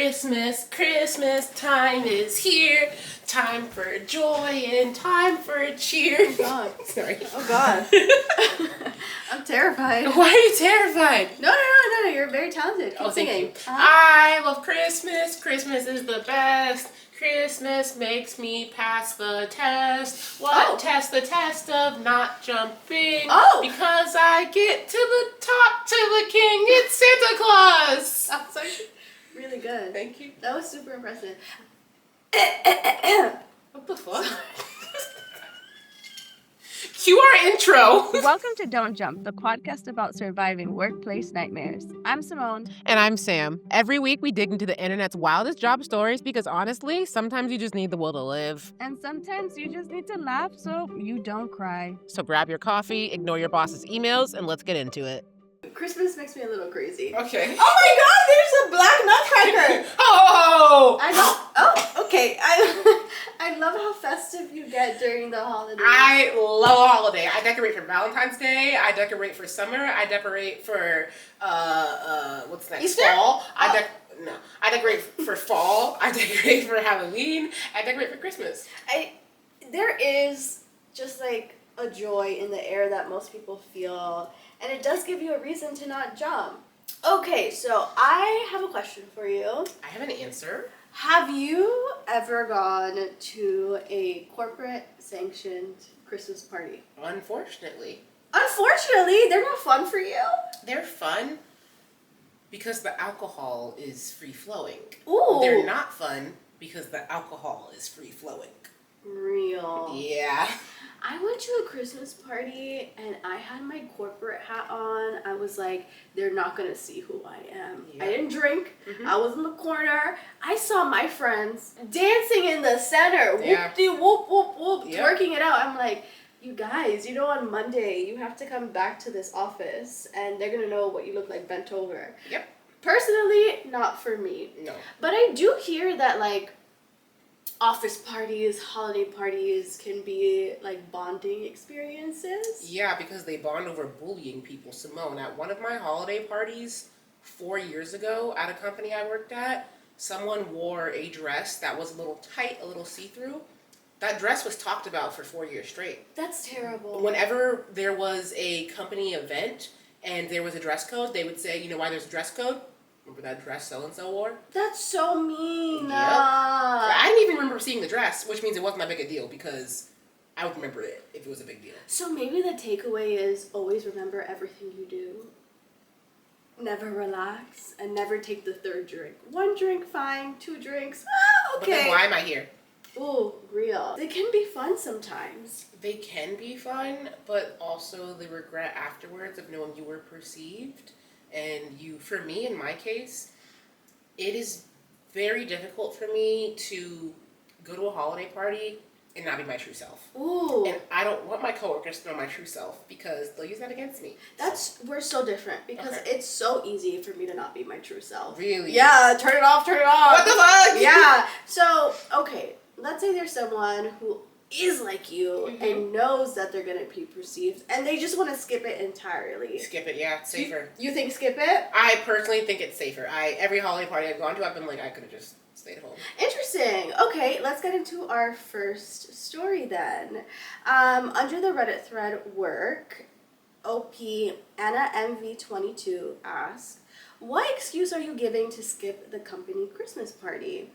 Christmas, Christmas time is here. Time for joy and time for cheer. Oh God. Sorry. Oh God. I'm terrified. Why are you terrified? No. You're very talented. Keep singing. Thank you. I love Christmas. Christmas is the best. Christmas makes me pass the test. What test? The test of not jumping. Oh. Because I get to the top to the king. It's Santa Claus. That's actually really good. Thank you. That was super impressive. What the fuck? Cue our intro. Welcome to Don't Jump, the podcast about surviving workplace nightmares. I'm Simone. And I'm Sam. Every week we dig into the internet's wildest job stories because honestly, sometimes you just need the will to live. And sometimes you just need to laugh so you don't cry. So grab your coffee, ignore your boss's emails, and let's get into it. Christmas makes me a little crazy. Okay. Oh my God! There's a black nutcracker. Oh! I know. Oh, okay. I love how festive you get during the holidays. I love a holiday. I decorate for Valentine's Day. I decorate for summer. I decorate for what's next? Easter? Fall. I decorate for fall. I decorate for Halloween. I decorate for Christmas. There is just like a joy in the air that most people feel, and it does give you a reason to not jump. Okay, so I have a question for you. I have an answer. Have you ever gone to a corporate sanctioned Christmas party? Unfortunately. Unfortunately, they're not fun for you. They're fun because the alcohol is free flowing. Ooh. They're not fun because the alcohol is free flowing. Real. Yeah. I went to a Christmas party and I had my corporate hat on. I was like, they're not gonna see who I am. Yeah. I didn't drink. Mm-hmm. I was in the corner. I saw my friends dancing in the center. Yeah. Whoop-de whoop whoop whoop, Yeah. twerking it out. I'm like, you guys, on Monday you have to come back to this office and they're gonna know what you look like bent over. Yep. Personally, not for me. No. But I do hear that like office parties, holiday parties can be like bonding experiences. Yeah, because they bond over bullying people. Simone, at one of my holiday parties 4 years ago at a company I worked at, someone wore a dress that was a little tight, a little see-through. That dress was talked about for 4 years straight. That's terrible. Whenever there was a company event and there was a dress code, they would say, you know why there's a dress code? Remember that dress so-and-so wore? That's so mean. Yep. I didn't even remember seeing the dress, which means it wasn't that big a deal because I would remember it if it was a big deal. So maybe the takeaway is always remember everything you do. Never relax and never take the third drink. 1 drink, fine. 2 drinks, okay. But then why am I here? Ooh, real. They can be fun sometimes. They can be fun, but also the regret afterwards of knowing you were perceived. And for me, in my case, it is very difficult for me to go to a holiday party and not be my true self. Ooh. And I don't want my coworkers to know my true self because they'll use that against me. We're so different because it's so easy for me to not be my true self. Really? Yeah, turn it off. What the fuck? Yeah. So, okay, let's say there's someone who is like you and knows that they're going to be perceived and they just want to skip it entirely. Skip it, yeah, it's safer. You think skip it? I personally think it's safer. Every holiday party I've gone to, I've been like, I could have just stayed home. Interesting. Okay, let's get into our first story then. Under the Reddit thread work, OP Anna MV22 asks, what excuse are you giving to skip the company Christmas party?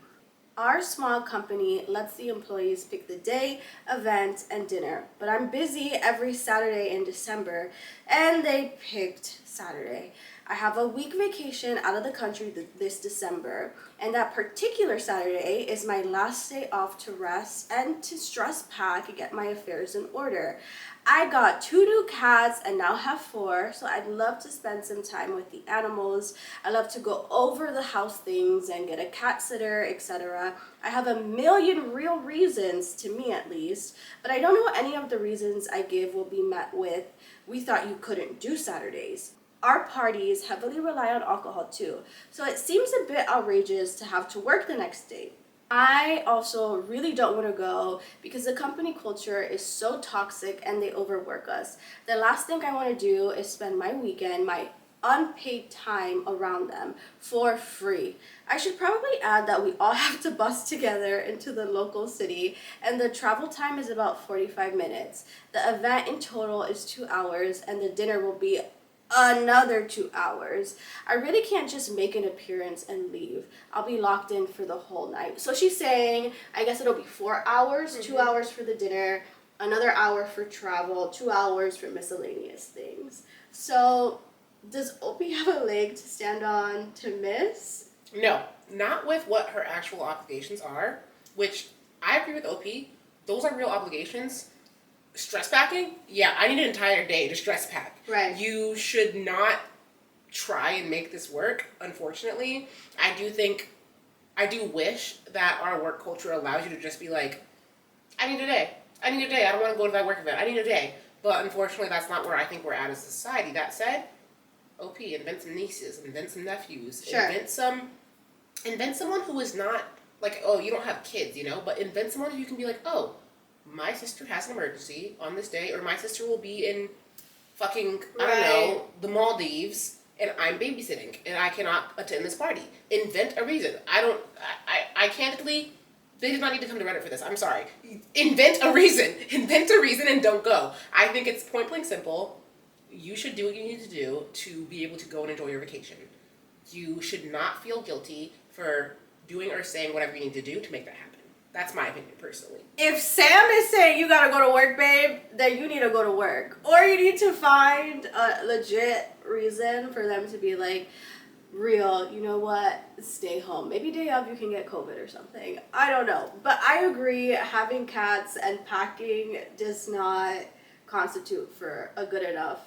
Our small company lets the employees pick the day, event, and dinner, but I'm busy every Saturday in December, and they picked Saturday. I have a week vacation out of the country this December, and that particular Saturday is my last day off to rest and to stress pack and get my affairs in order. I got 2 new cats and now have 4, so I'd love to spend some time with the animals. I love to go over the house things and get a cat sitter, etc. I have a million real reasons, to me at least, but I don't know any of the reasons I give will be met with, we thought you couldn't do Saturdays. Our parties heavily rely on alcohol too, so it seems a bit outrageous to have to work the next day. I also really don't want to go because the company culture is so toxic and they overwork us. The last thing I want to do is spend my weekend, my unpaid time around them for free. I should probably add that we all have to bus together into the local city, and the travel time is about 45 minutes. The event in total is 2 hours, and the dinner will be another 2 hours. I really can't just make an appearance and leave. I'll be locked in for the whole night. So she's saying, I guess it'll be 4 hours, 2 hours for the dinner, another hour for travel, 2 hours for miscellaneous things. So does Opie have a leg to stand on to miss? No, not with what her actual obligations are, which I agree with Opie. Those are real obligations. Stress packing? Yeah, I need an entire day to stress pack. Right. You should not try and make this work, unfortunately. I do wish that our work culture allows you to just be like, I need a day. I don't want to go to that work event. I need a day. But unfortunately, that's not where I think we're at as a society. That said, OP, invent some nieces, invent some nephews, Sure. invent someone who is not like, oh, you don't have kids, but invent someone who you can be like, oh, my sister has an emergency on this day, or my sister will be in fucking, I don't know, the Maldives, and I'm babysitting, and I cannot attend this party. Invent a reason. I candidly, they did not need to come to Reddit for this. I'm sorry. Invent a reason. Invent a reason and don't go. I think it's point blank simple. You should do what you need to do to be able to go and enjoy your vacation. You should not feel guilty for doing or saying whatever you need to do to make that happen. That's my opinion, personally. If Sam is saying you gotta go to work, babe, then you need to go to work. Or you need to find a legit reason for them to be like, real, you know what, stay home. Maybe day of you can get COVID or something. I don't know. But I agree, having cats and packing does not constitute for a good enough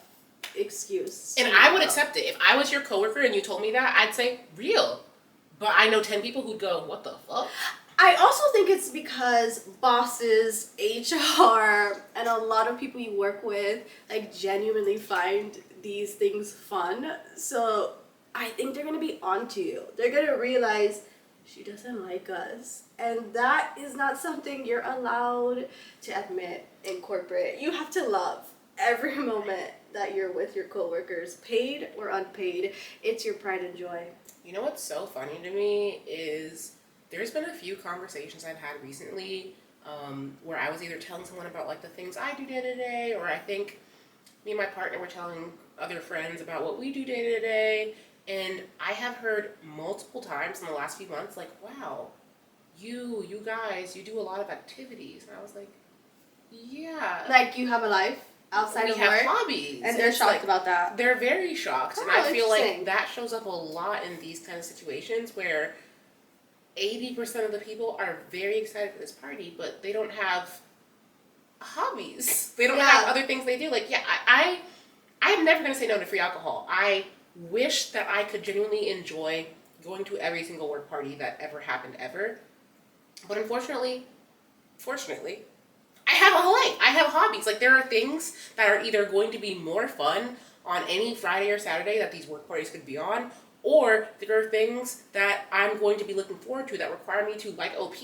excuse. And I would accept it. If I was your coworker and you told me that, I'd say, real. But I know 10 people who'd go, what the fuck? I also think it's because bosses, HR, and a lot of people you work with, like, genuinely find these things fun. So I think they're going to be onto you. They're going to realize she doesn't like us. And that is not something you're allowed to admit in corporate. You have to love every moment that you're with your coworkers, paid or unpaid. It's your pride and joy. You know what's so funny to me is there's been a few conversations I've had recently where I was either telling someone about like the things I do day to day, or I think me and my partner were telling other friends about what we do day to day. And I have heard multiple times in the last few months, like, wow, you guys, you do a lot of activities. And I was like, yeah. Like, you have a life outside of work? We have hobbies. And they're shocked about that. They're very shocked. And Oh, I feel like interesting. that shows up a lot in these kind of situations where 80% of the people are very excited for this party, but they don't have hobbies. They don't have other things they do. Like, yeah, I'm never going to say no to free alcohol. I wish that I could genuinely enjoy going to every single work party that ever happened ever. But fortunately, I have a whole life. I have hobbies. Like, there are things that are either going to be more fun on any Friday or Saturday that these work parties could be on, or there are things that I'm going to be looking forward to that require me to, like OP,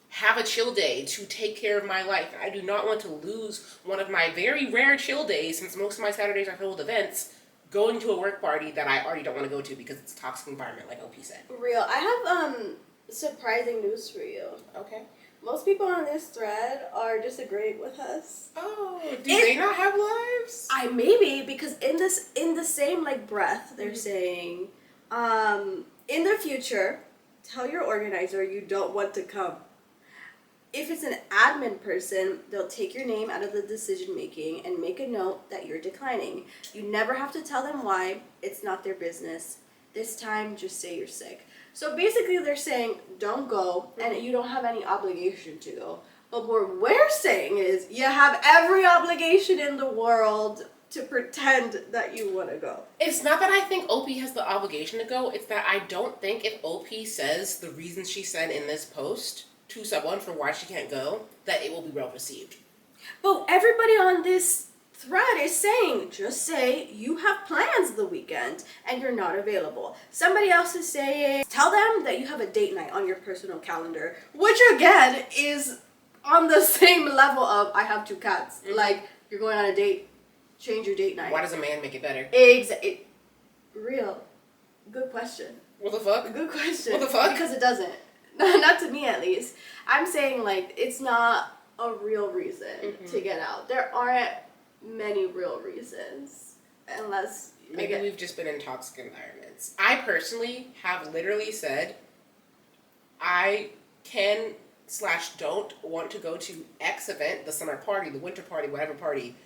have a chill day to take care of my life. I do not want to lose one of my very rare chill days, since most of my Saturdays are filled with events, going to a work party that I already don't want to go to because it's a toxic environment, like OP said. Real. I have surprising news for you. Okay. Most people on this thread are disagreeing with us. Oh, do they not have lives? Maybe because in the same like breath they're saying, in the future, tell your organizer you don't want to come. If it's an admin person, they'll take your name out of the decision making and make a note that you're declining. You never have to tell them why. It's not their business. This time, just say you're sick. So basically they're saying don't go and you don't have any obligation to go. But what we're saying is you have every obligation in the world to pretend that you want to go. It's not that I think OP has the obligation to go. It's that I don't think if OP says the reasons she said in this post to someone for why she can't go, that it will be well received. But everybody on this thread is saying, just say you have plans the weekend and you're not available. Somebody else is saying, tell them that you have a date night on your personal calendar, which again is on the same level of I have 2 cats. Mm-hmm. Like, you're going on a date, change your date night. Why does a man make it better? Real. Good question. What the fuck? Good question. What the fuck? Because it doesn't. Not to me, at least. I'm saying, like, it's not a real reason to get out. There aren't many real reasons. Unless... Maybe we've just been in toxic environments. I personally have literally said, I can/don't want to go to X event, the summer party, the winter party, whatever party,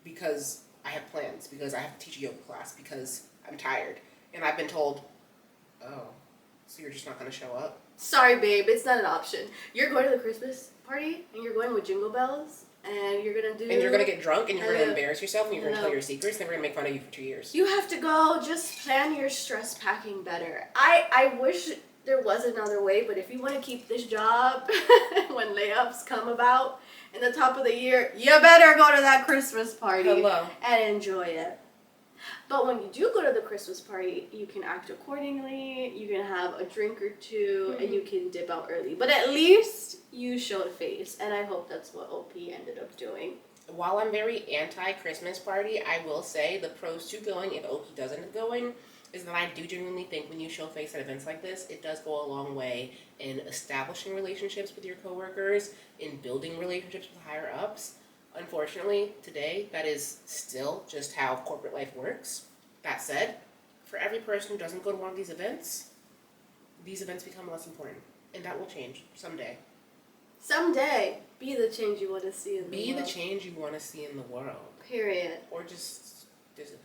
because I have plans, because I have to teach a yoga class, because I'm tired. And I've been told, oh, so you're just not going to show up? Sorry, babe, it's not an option. You're going to the Christmas party, and you're going with Jingle Bells, and you're going to do... And you're going to get drunk, and you're going to embarrass yourself, and you're going to tell your secrets, and they're going to make fun of you for 2 years. You have to go. Just plan your stress packing better. I wish there was another way, but if you want to keep this job when layoffs come about in the top of the year, you better go to that Christmas party and enjoy it. But when you do go to the Christmas party, you can act accordingly, you can have a drink or two, and you can dip out early. But at least you showed face, and I hope that's what OP ended up doing. While I'm very anti-Christmas party, I will say the pros to going, if OP does end up going, is that I do genuinely think when you show face at events like this, it does go a long way in establishing relationships with your coworkers, in building relationships with higher ups. Unfortunately, today, that is still just how corporate life works. That said, for every person who doesn't go to one of these events become less important. And that will change someday. Someday, be the change you want to see in the world. Be the change you want to see in the world. Period. Or just disappear.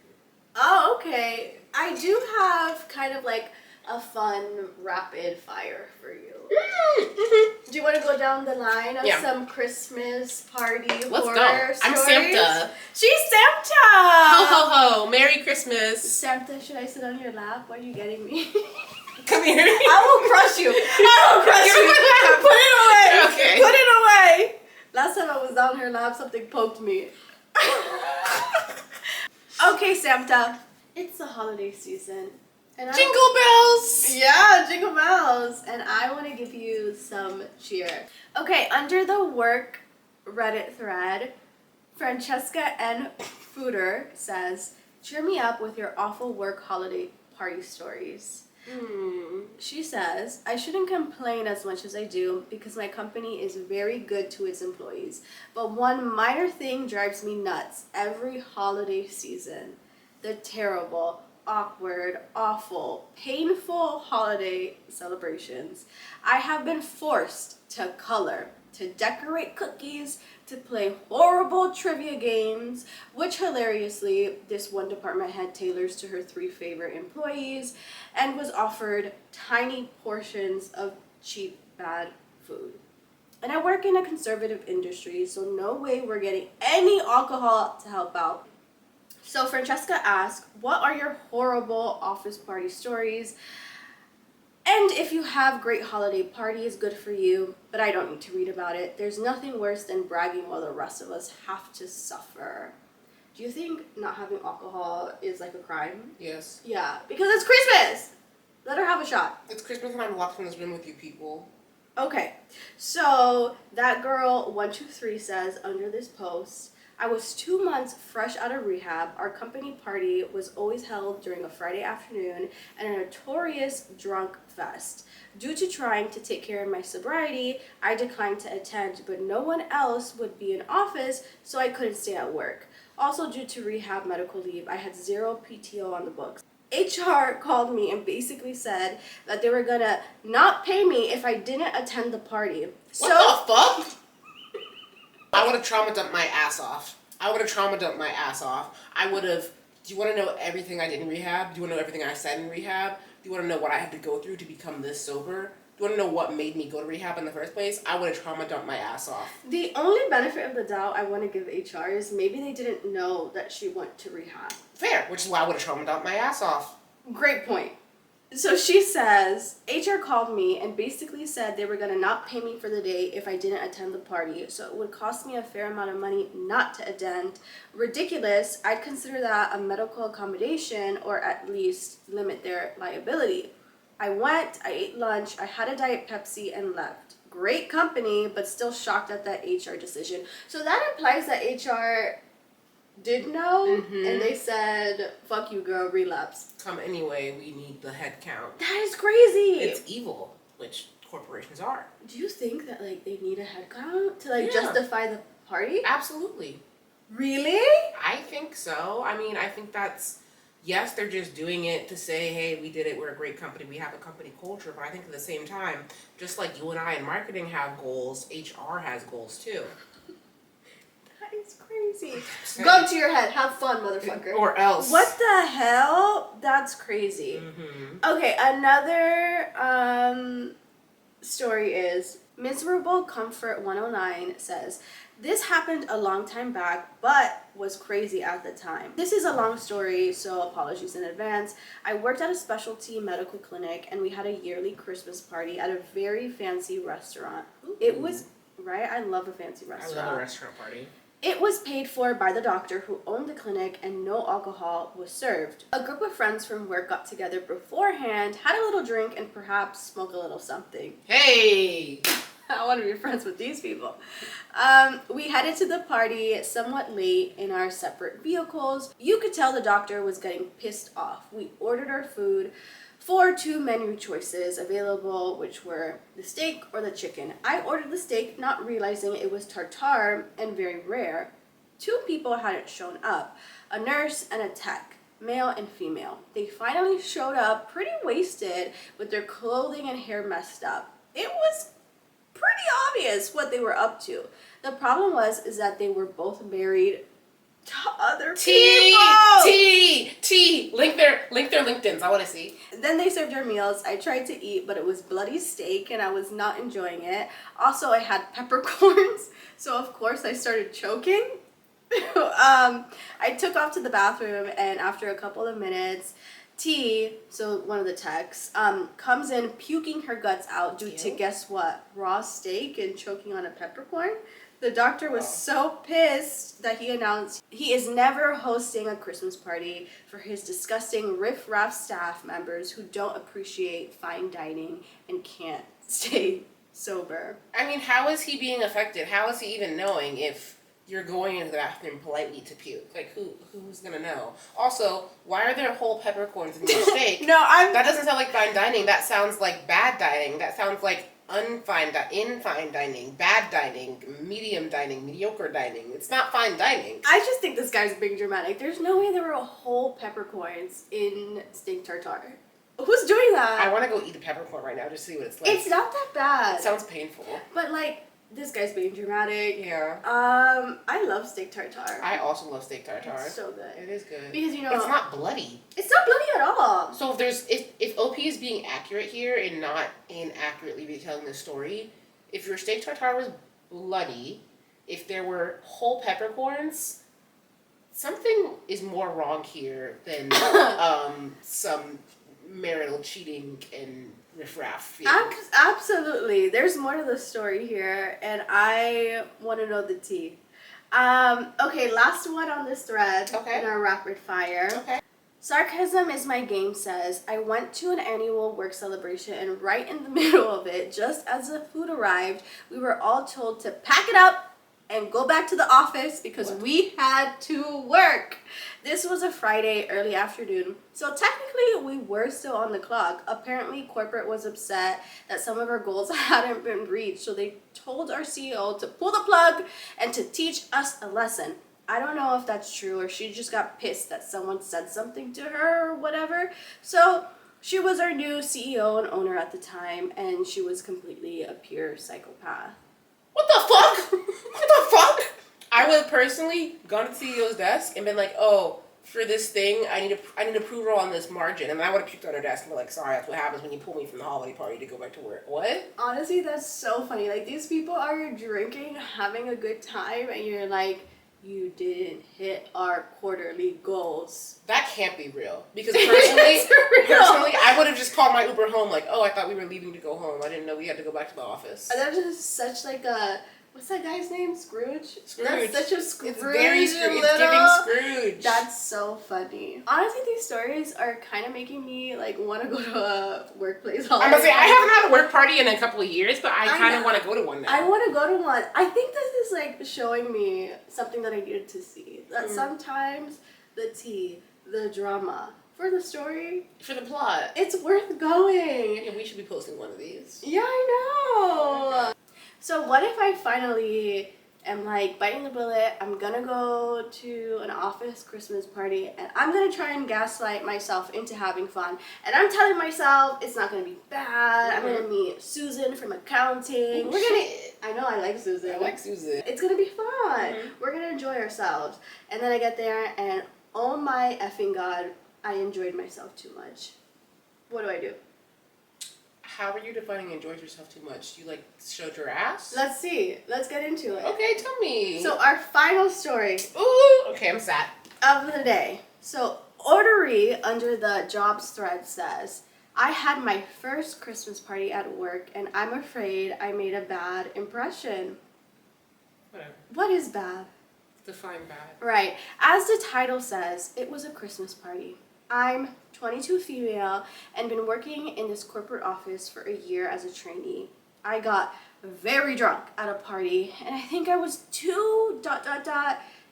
Oh, okay. I do have kind of like a fun rapid fire for you. Do you want to go down the line of some Christmas party Let's horror go. stories? I'm Santa. She's Santa! Ho, ho, ho. Merry Christmas. Santa, should I sit on your lap? What are you getting me? Come here. I will crush you. I will crush you. Put it away. Okay. Put it away. Last time I was down her lap, something poked me. Okay, Santa. It's the holiday season. And Jingle bells! Yeah, jingle bells. And I want to give you some cheer. Okay, under the work Reddit thread, Francesca N. Footer says, cheer me up with your awful work holiday party stories. She says, I shouldn't complain as much as I do because my company is very good to its employees. But one minor thing drives me nuts every holiday season. The terrible, awkward, awful, painful holiday celebrations. I have been forced to color, to decorate cookies, to play horrible trivia games, which hilariously this one department head tailors to her 3 favorite employees, and was offered tiny portions of cheap, bad food. And I work in a conservative industry, so no way we're getting any alcohol to help out. So Francesca asked, what are your horrible office party stories? And if you have great holiday parties, good for you, but I don't need to read about it. There's nothing worse than bragging while the rest of us have to suffer. Do you think not having alcohol is like a crime? Yes. Yeah, because it's Christmas! Let her have a shot. It's Christmas and I'm locked in this room with you people. Okay, so that girl 123 says under this post, I was 2 months fresh out of rehab. Our company party was always held during a Friday afternoon and a notorious drunk fest. Due to trying to take care of my sobriety, I declined to attend, but no one else would be in office, so I couldn't stay at work. Also, due to rehab medical leave, I had 0 PTO on the books. HR called me and basically said that they were gonna not pay me if I didn't attend the party. What the fuck? I would have trauma dumped my ass off. I would have, do you want to know everything I did in rehab? Do you want to know everything I said in rehab? Do you want to know what I had to go through to become this sober? Do you want to know what made me go to rehab in the first place? I would have trauma dumped my ass off. The only benefit of the doubt I want to give HR is maybe they didn't know that she went to rehab. Fair, which is why I would have trauma dumped my ass off. Great point. So she says, HR called me and basically said they were going to not pay me for the day if I didn't attend the party. So it would cost me a fair amount of money not to attend. Ridiculous. I'd consider that a medical accommodation or at least limit their liability. I went, I ate lunch, I had a Diet Pepsi and left. Great company, but still shocked at that HR decision. So that implies that HR did know, Mhm. and they said, fuck you, girl, relapse. Come anyway, we need the head count. That is crazy. It's evil, which corporations are. Do you think that, like, they need a head count to, like, Yeah. justify the party? Absolutely. Really? I think so. I mean, I think that's, yes, they're just doing it to say, hey, we did it, we're a great company, we have a company culture, but I think at the same time, just like you and I in marketing have goals, HR has goals too. That is crazy. Gun to your head. Have fun, motherfucker. Or else. What the hell? That's crazy. Mm-hmm. Okay, another story is Miserable Comfort 109 says, this happened a long time back, but was crazy at the time. This is a long story, so apologies in advance. I worked at a specialty medical clinic, and we had a yearly Christmas party at a very fancy restaurant. It was, right? I love a fancy restaurant. I love a restaurant party. It was paid for by the doctor who owned the clinic, and no alcohol was served. A group of friends from work got together beforehand, had a little drink, and perhaps smoked a little something. Hey! I want to be friends with these people. We headed to the party somewhat late in our separate vehicles. You could tell the doctor was getting pissed off. We ordered our food for 2 menu choices available, which were the steak or the chicken. I ordered the steak, not realizing it was tartare and very rare. 2 people hadn't shown up, a nurse and a tech, male and female. They finally showed up pretty wasted with their clothing and hair messed up. It was pretty obvious what they were up to. The problem is that they were both married to other people. Link their LinkedIns. I want to see. Then they served our meals. I tried to eat, but it was bloody steak and I was not enjoying it. Also, I had peppercorns, so of course I started choking. I took off to the bathroom, and after a couple of minutes, T, so one of the techs, comes in puking her guts out due to, guess what, raw steak and choking on a peppercorn. The doctor was so pissed that he announced he is never hosting a Christmas party for his disgusting riff-raff staff members who don't appreciate fine dining and can't stay sober. I mean, how is he being affected? How is he even knowing if you're going into the bathroom politely to puke? Like, who's gonna know? Also, why are there whole peppercorns in your steak? That doesn't sound like fine dining. That sounds like bad dining. That sounds like fine dining, bad dining, medium dining, mediocre dining. It's not fine dining. I just think this guy's being dramatic. There's no way there were whole peppercorns in steak tartare. Who's doing that? I want to go eat a peppercorn right now just to see what it's like. It's not that bad. It sounds painful. But like, this guy's being dramatic. Yeah. I love steak tartare. I also love steak tartare. It's so good. It is good. Because, you know, it's not bloody. It's not bloody at all. So if OP is being accurate here and not inaccurately retelling the story, if your steak tartare was bloody, if there were whole peppercorns, something is more wrong here than some marital cheating and riffraff. Absolutely. There's more to the story here, and I want to know the tea. Okay, last one on this thread in our rapid fire. Okay. Sarcasm is my game says, I went to an annual work celebration, and right in the middle of it, just as the food arrived, we were all told to pack it up and go back to the office because we had to work. This was a Friday early afternoon, so technically we were still on the clock. Apparently corporate was upset that some of our goals hadn't been reached, so they told our CEO to pull the plug and to teach us a lesson. I don't know if that's true, or she just got pissed that someone said something to her or whatever. So she was our new CEO and owner at the time, and she was completely a pure psychopath. What the fuck? What the fuck? I would have personally gone to the CEO's desk and been like, oh, for this thing, I need approval on this margin. And I would have puked on her desk and be like, sorry, that's what happens when you pull me from the holiday party to go back to work. What? Honestly, that's so funny. Like, these people are drinking, having a good time, and you're like, you didn't hit our quarterly goals. That can't be real. Because personally, I would have just called my Uber home like, oh, I thought we were leaving to go home. I didn't know we had to go back to the office. That's just such like a What's that guy's name? Scrooge? Scrooge. That's such a Scrooge. It's very Scrooge. It's little- giving Scrooge. That's so funny. Honestly, these stories are kind of making me like want to go to a workplace holiday. I'm gonna say I haven't had a work party in a couple of years, but I I kind of know. want to go to one now. I want to go to one. I think this is like showing me something that I needed to see. That sometimes the tea, the drama for the story, For the plot. it's worth going. Yeah, we should be posting one of these. Yeah, I know. So what if I finally am like biting the bullet, I'm gonna go to an office Christmas party and I'm gonna try and gaslight myself into having fun. And I'm telling myself it's not gonna be bad. I'm gonna meet Susan from accounting. We're gonna I know I like Susan. I like Susan. It's gonna be fun. We're gonna enjoy ourselves. And then I get there and oh my effing god, I enjoyed myself too much. What do I do? How are you defining enjoyed yourself too much? You like showed your ass? Let's see. Let's get into it. Okay, tell me. So our final story ooh, okay, I'm sad. of the day. So Ordery under the jobs thread says, I had my first Christmas party at work and I'm afraid I made a bad impression. Whatever. What is bad? Define bad. Right. As the title says, it was a Christmas party. I'm 22 female and been working in this corporate office for a year as a trainee. I got very drunk at a party and I think I was too ...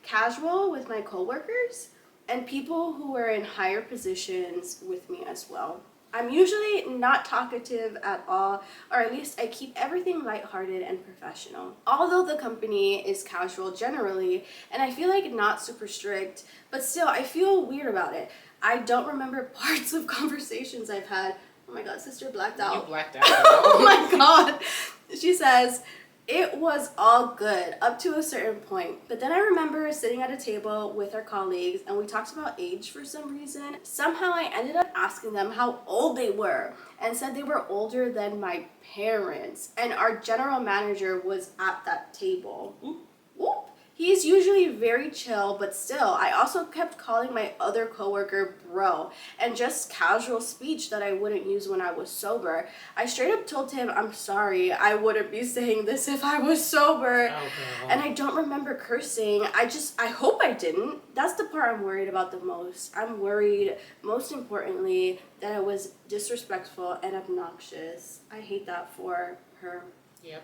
casual with my coworkers and people who were in higher positions with me as well. I'm usually not talkative at all, or at least I keep everything lighthearted and professional. Although the company is casual generally, and I feel like not super strict, but still I feel weird about it. I don't remember parts of conversations I've had. Oh my god, sister blacked out. You blacked out. Oh my god. She says, it was all good up to a certain point, but then I remember sitting at a table with our colleagues and we talked about age for some reason. Somehow I ended up asking them how old they were and said they were older than my parents, and our general manager was at that table. Whoop. He's usually very chill, but still, I also kept calling my other coworker bro, and just casual speech that I wouldn't use when I was sober. I straight up told him I'm sorry, I wouldn't be saying this if I was sober. And I don't remember cursing. I hope I didn't. That's the part I'm worried about the most. I'm worried, most importantly, that I was disrespectful and obnoxious. I hate that for her. Yep.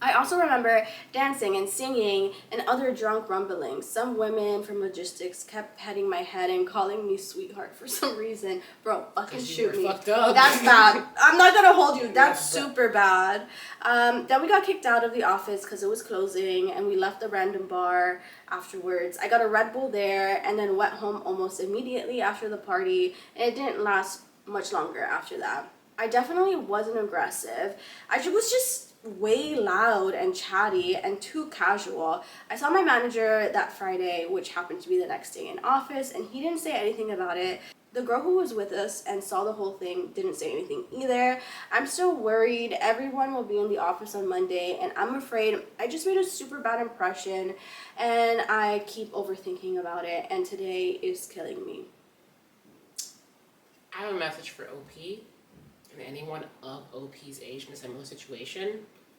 I also remember dancing and singing and other drunk rumblings. Some women from logistics kept petting my head and calling me sweetheart for some reason. Bro, fucking shoot me. Fucked up. That's bad. I'm not gonna hold you. That's That's super bad. Then we got kicked out of the office because it was closing and we left a random bar afterwards. I got a Red Bull there and then went home almost immediately after the party, and it didn't last much longer after that. I definitely wasn't aggressive. I was just way loud and chatty and too casual. I saw my manager that Friday, which happened to be the next day in office, and he didn't say anything about it. The girl who was with us and saw the whole thing didn't say anything either. I'm still worried. Everyone will be in the office on Monday, and I'm afraid I just made a super bad impression, and I keep overthinking about it, and today is killing me. I have a message for OP and anyone of OP's age in a similar situation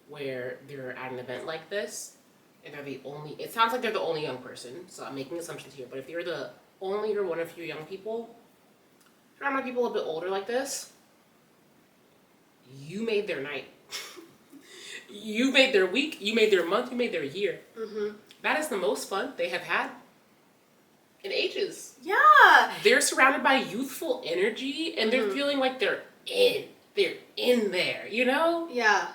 where they're at an event like this and they're the only, it sounds like they're the only young person, so I'm making assumptions here, but if you're the only or one of few young people, if you're around people a bit older like this, you made their night. You made their week, you made their month, you made their year. That is the most fun they have had in ages. Yeah. They're surrounded by youthful energy and they're feeling like they're in there, you know? Yeah.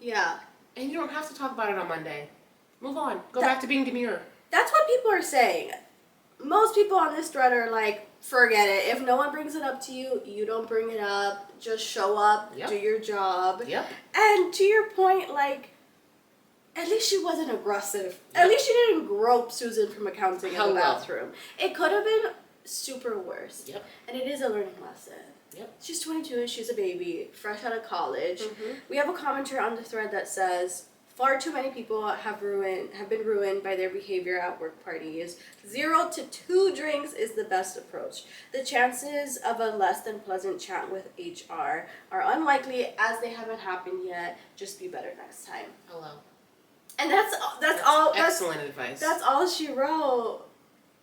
Yeah. And you don't have to talk about it on Monday. Move on. Go back to being demure. That's what people are saying. Most people on this thread are like, forget it. If no one brings it up to you, you don't bring it up. Just show up, do your job. Yep. And to your point, like, at least she wasn't aggressive. At least she didn't grope Susan from accounting in the bathroom. It could have been super worse. Yep. And it is a learning lesson. Yep. She's 22 and she's a baby, fresh out of college. We have a commenter on the thread that says, far too many people have been ruined by their behavior at work parties. 0 to 2 drinks is the best approach. The chances of a less than pleasant chat with HR are unlikely as they haven't happened yet. Just be better next time. Hello. And that's all. Excellent advice. That's all she wrote.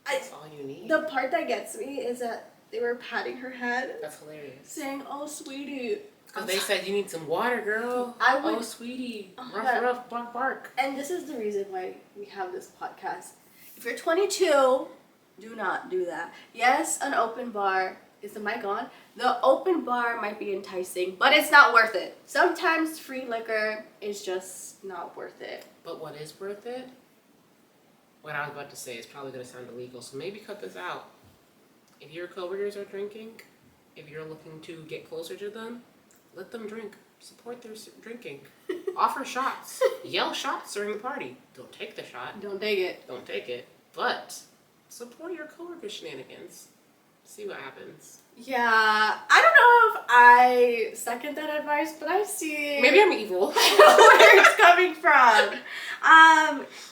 That's all you need. The part that gets me is that they were patting her head. That's hilarious. Saying, "Oh, sweetie." Because they said you need some water, girl. Oh, sweetie. Rough, bark, bark. And this is the reason why we have this podcast. If you're 22, do not do that. Yes, an open bar. Is the mic on? The open bar might be enticing, but it's not worth it. Sometimes free liquor is just not worth it. But what is worth it? What I was about to say is probably going to sound illegal, so maybe cut this out. If your coworkers are drinking, if you're looking to get closer to them, let them drink. Support their drinking. Offer shots. Yell shots during the party. Don't take the shot. Don't take it. Don't take it. But support your coworker shenanigans. See what happens. Yeah, I don't know if I second that advice, but I see. Maybe I'm evil. Where it's coming from.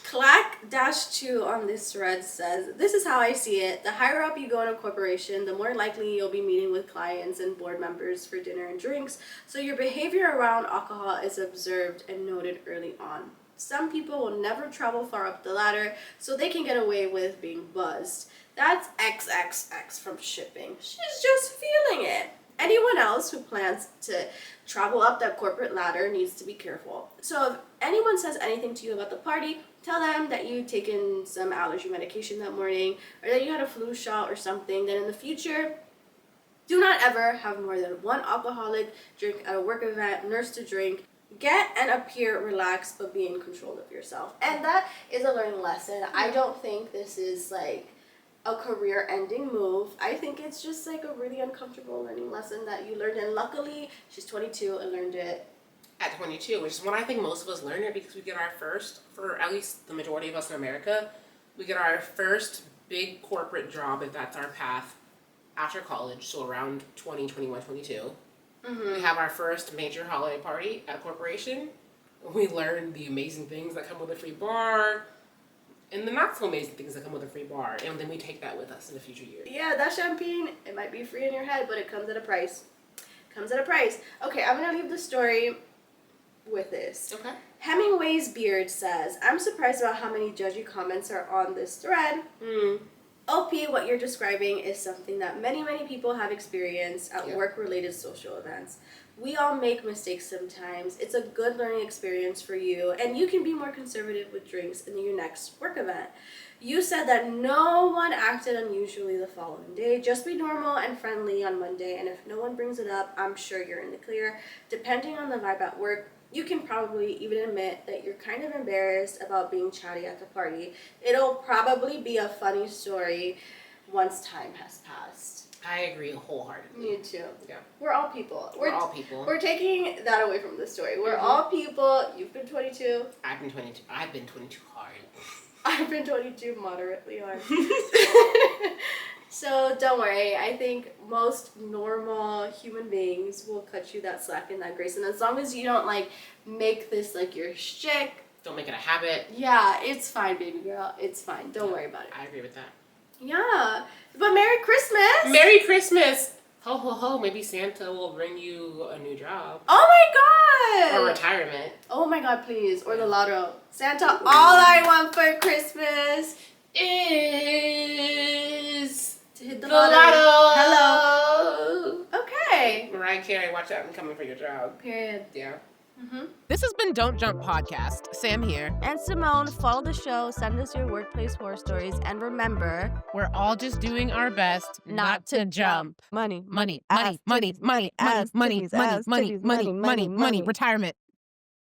Clack-2 on this thread says, "This is how I see it. The higher up you go in a corporation, the more likely you'll be meeting with clients and board members for dinner and drinks, so your behavior around alcohol is observed and noted early on. Some people will never travel far up the ladder, so they can get away with being buzzed. That's XXX from shipping. She's just feeling it. Anyone else who plans to travel up that corporate ladder needs to be careful. So if anyone says anything to you about the party, tell them that you've taken some allergy medication that morning or that you had a flu shot or something. Then in the future, do not ever have more than one alcoholic drink at a work event, nurse to drink. Get and appear relaxed, but be in control of yourself." And that is a learning lesson. I don't think this is like a career-ending move. I think it's just like a really uncomfortable learning lesson that you learned, and luckily she's 22 and learned it At 22, which is when I think most of us learn it, because we get our first, for at least the majority of us in America, we get our first big corporate job, if that's our path, after college, so around 20, 21, 22. We have our first major holiday party at a corporation. We learn the amazing things that come with a free bar, and the not so amazing things that come with a free bar, and then we take that with us in the future years. Yeah, that champagne, it might be free in your head, but it comes at a price. Comes at a price. Okay, I'm gonna leave the story with this. Okay. Hemingway's beard says, "I'm surprised about how many judgy comments are on this thread. OP, what you're describing is something that many people have experienced at work-related social events. We all make mistakes sometimes. It's a good learning experience for you, and you can be more conservative with drinks in your next work event. You said that no one acted unusually the following day. Just be normal and friendly on Monday, and if no one brings it up, I'm sure you're in the clear. Depending on the vibe at work, you can probably even admit that you're kind of embarrassed about being chatty at the party. It'll probably be a funny story once time has passed." I agree wholeheartedly. Me too. Yeah. We're all people. We're all people. We're taking that away from the story. We're all people. You've been 22. I've been 22. I've been 22 hard. I've been 22 moderately hard. So don't worry. I think most normal human beings will cut you that slack and that grace. And as long as you don't like make this like your shtick. Don't make it a habit. Yeah, it's fine, baby girl. It's fine. Don't worry about it. I agree with that. Yeah. But Merry Christmas. Merry Christmas. Ho, ho, ho. Maybe Santa will bring you a new job. Oh my God. Or retirement. Oh my God, please. Or the lotto. Santa, all I want for Christmas is to hit the lotto. Hello. Okay. Mariah Carey, watch out. I'm coming for your job. Period. Yeah. This has been Don't Jump Podcast. Sam here. And Simone, follow the show, send us your workplace horror stories, and remember, We're all just doing our best not to jump. money, Money, ass, money, money, titties, money, ass, money, titties, money, ass, money, titties, money, money, money, money. retirement.